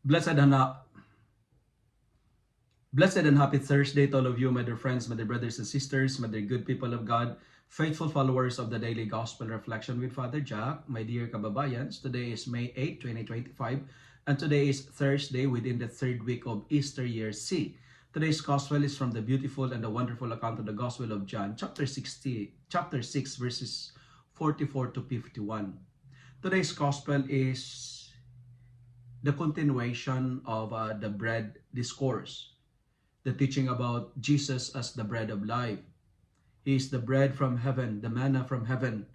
Blessed and blessed and happy Thursday to all of you, my dear friends, my dear brothers and sisters, my dear good people of God, faithful followers of the Daily Gospel Reflection with Father Jack, my dear kababayans. Today is May 8, 2025, and today is Thursday within the third week of Easter year C. Today's Gospel is from the beautiful and the wonderful account of the Gospel of John, chapter 6, verses 44 to 51. Today's Gospel is the continuation of the bread discourse, the teaching about Jesus as the bread of life. He is the bread from heaven, the manna from heaven,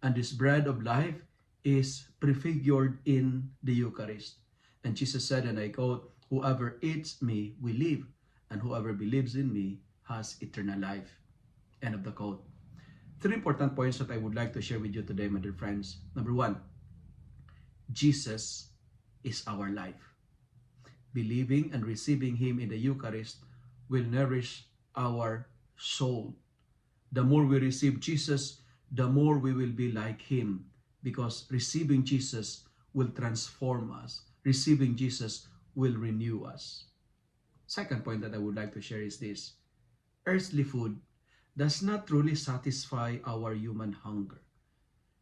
and this bread of life is prefigured in the Eucharist. And Jesus said, and I quote, "Whoever eats me will live, and whoever believes in me has eternal life." End of the quote. Three important points that I would like to share with you today, my dear friends. Number one, Jesus is our life. Believing and receiving Him in the Eucharist will nourish our soul. The more we receive Jesus, the more we will be like Him, because receiving Jesus will transform us. Receiving Jesus will renew us. Second point that I would like to share is this: earthly food does not truly satisfy our human hunger.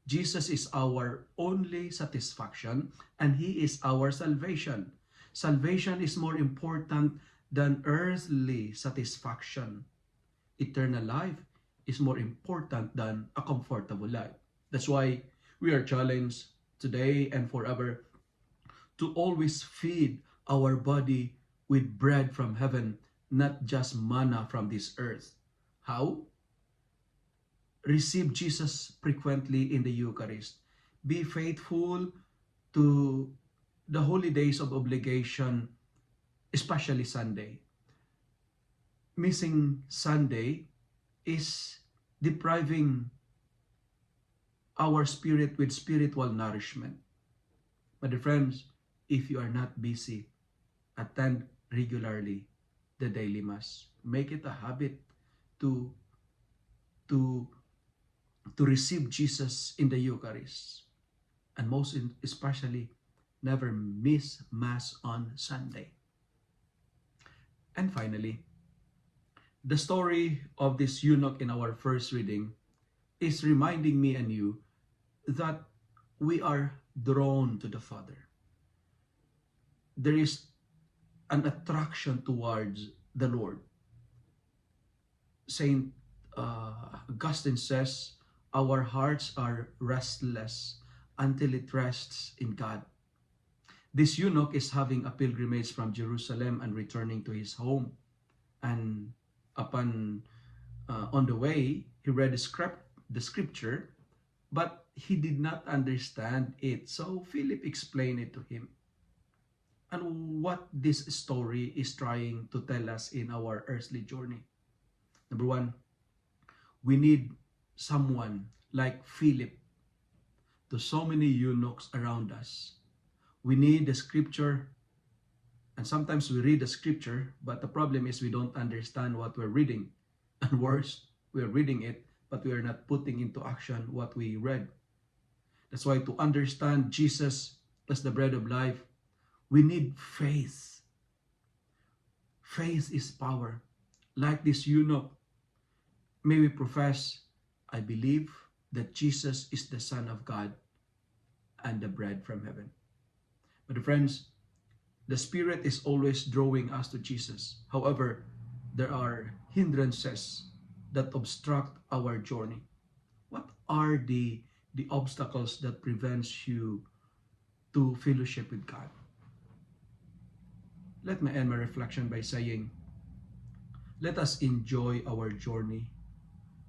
Jesus is our only satisfaction, and He is our salvation. Salvation is more important than earthly satisfaction. Eternal life is more important than a comfortable life. That's why we are challenged today and forever to always feed our body with bread from heaven, not just manna from this earth. How? Receive Jesus frequently in the Eucharist. Be faithful to the holy days of obligation, especially Sunday. Missing Sunday is depriving our spirit with spiritual nourishment. My dear friends, if you are not busy, attend regularly the daily Mass. Make it a habit to to to receive Jesus in the Eucharist, and especially, never miss Mass on Sunday. And finally, the story of this eunuch in our first reading is reminding me and you that we are drawn to the Father. There is an attraction towards the Lord. Saint Augustine says, our hearts are restless until it rests in God. This eunuch is having a pilgrimage from Jerusalem and returning to his home. And upon on the way, he read the scripture, but he did not understand it. So Philip explained it to him. And what this story is trying to tell us in our earthly journey. Number one, we need someone like Philip to so many eunuchs around us. We need the scripture, and sometimes we read the scripture, but the problem is we don't understand what we're reading. And worse, we're reading it, but we are not putting into action what we read. That's why to understand Jesus as the bread of life, we need faith. Faith is power. Like this eunuch, may we profess, I believe that Jesus is the Son of God and the bread from heaven. But friends, the Spirit is always drawing us to Jesus. However, there are hindrances that obstruct our journey. What are the obstacles that prevents you to fellowship with God? Let me end my reflection by saying, let us enjoy our journey.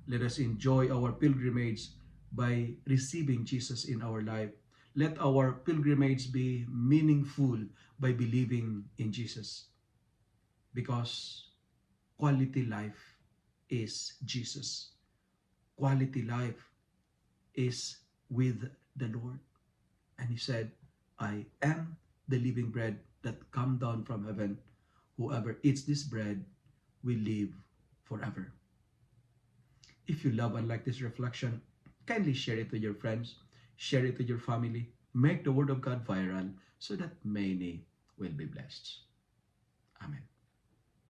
Let us enjoy our pilgrimage by receiving Jesus in our life. Let our pilgrimage be meaningful by believing in Jesus. Because quality life is Jesus. Quality life is with the Lord. And He said, I am the living bread that come down from heaven. Whoever eats this bread will live forever. If you love and like this reflection, kindly share it with your friends, share it with your family, make the Word of God viral so that many will be blessed.